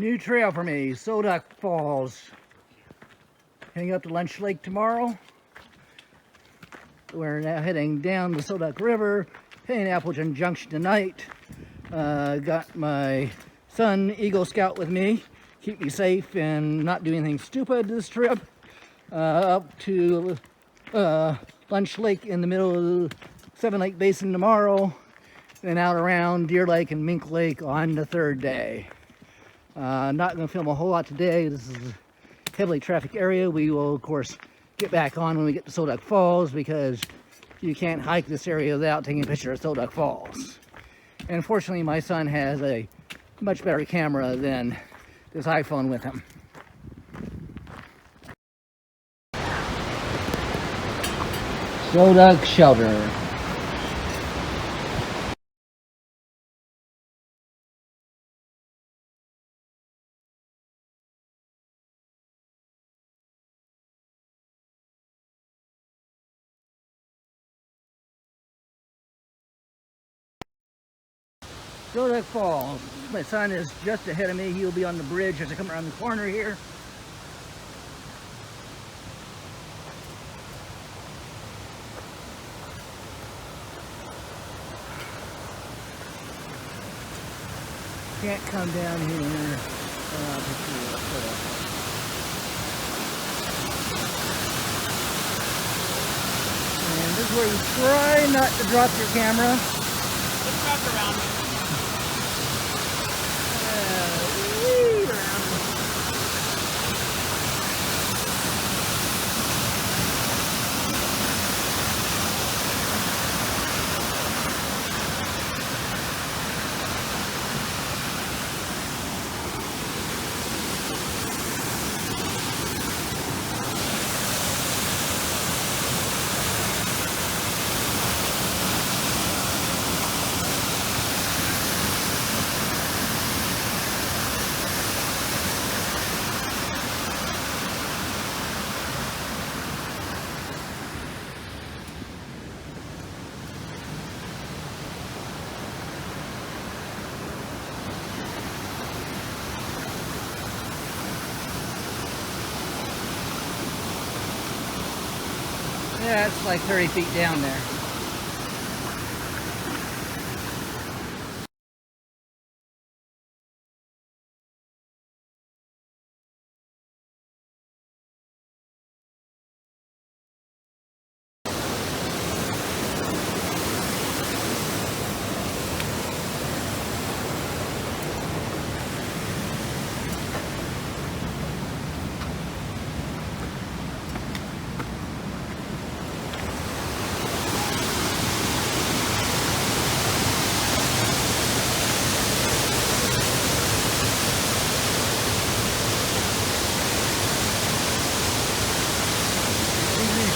New trail for me, Sol Duc Falls. Heading up to Lunch Lake tomorrow. We're now heading down the Sol Duc River, heading to Appleton Junction tonight. Got my son, Eagle Scout, with me. Keep me safe and not do anything stupid this trip. Up to Lunch Lake in the middle of the Seven Lake Basin tomorrow. Then out around Deer Lake and Mink Lake on the third day. Not going to film a whole lot today. This is a heavily trafficked area. We will, of course, get back on when we get to Sol Duc Falls because you can't hike this area without taking a picture of Sol Duc Falls. And unfortunately, my son has a much better camera than this iPhone with him. Sol Duc Shelter. Sol Duc Falls. My son is just ahead of me. He'll be on the bridge as I come around the corner here. Can't come down here. And this is where you try not to drop your camera. Just wrap around me. Yeah, it's like 30 feet down there.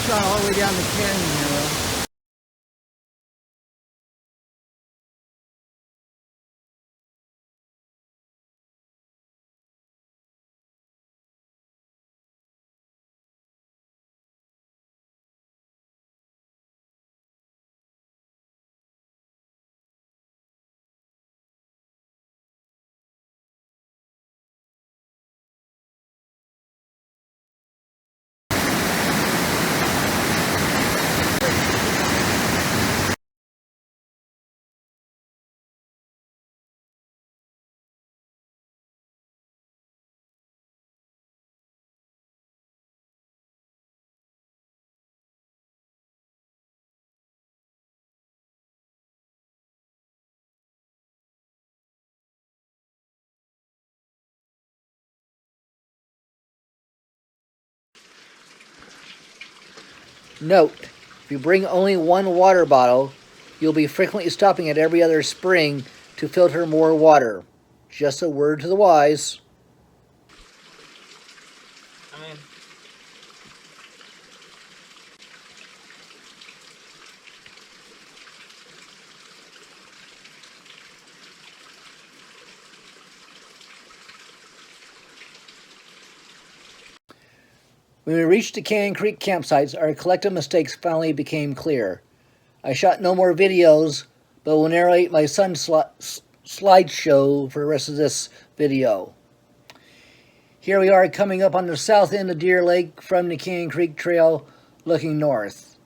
Shot all the way down the canyon here, though. Note, if you bring only one water bottle, you'll be frequently stopping at every other spring to filter more water. Just a word to the wise. When we reached the Canyon Creek campsites, our collective mistakes finally became clear. I shot no more videos, but will narrate my son's slideshow for the rest of this video. Here we are coming up on the south end of Deer Lake from the Canyon Creek Trail looking north.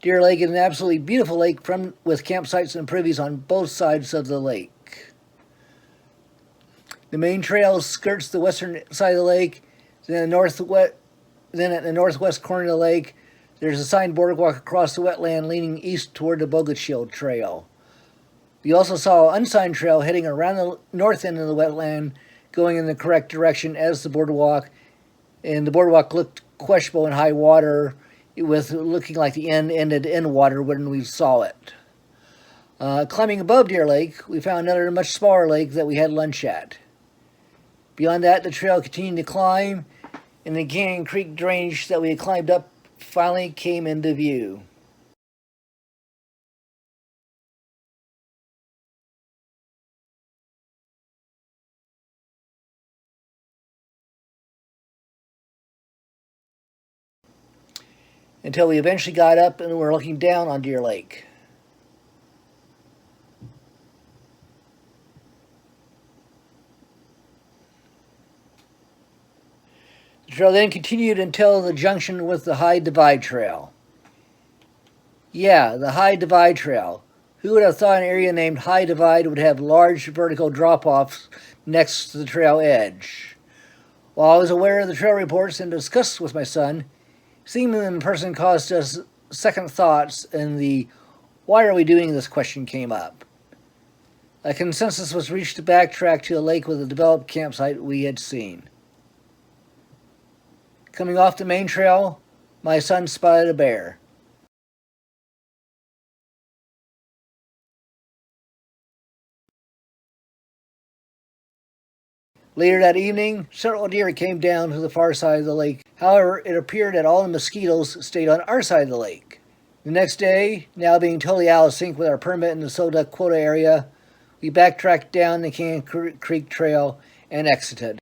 Deer Lake is an absolutely beautiful lake with campsites and privies on both sides of the lake. The main trail skirts the western side of the lake. Then at the northwest corner of the lake, there's a signed boardwalk across the wetland leaning east toward the Bogachiel Trail. We also saw an unsigned trail heading around the north end of the wetland, going in the correct direction as the boardwalk, and the boardwalk looked questionable in high water, with looking like the end ended in water when we saw it. Climbing above Deer Lake, we found another much smaller lake that we had lunch at. Beyond that, the trail continued to climb, and the Canyon Creek drainage that we had climbed up finally came into view. Until we eventually got up and were looking down on Deer Lake. The trail then continued until the junction with the High Divide Trail. Yeah, the High Divide Trail. Who would have thought an area named High Divide would have large vertical drop-offs next to the trail edge? While I was aware of the trail reports and discussed with my son, seeing them in person caused us second thoughts, and the "why are we doing this" question came up. A consensus was reached to backtrack to a lake with a developed campsite we had seen. Coming off the main trail, my son spotted a bear. Later that evening, several deer came down to the far side of the lake. However, it appeared that all the mosquitoes stayed on our side of the lake. The next day, now being totally out of sync with our permit in the Sol Duc quota area, we backtracked down the Canyon Creek Trail and exited.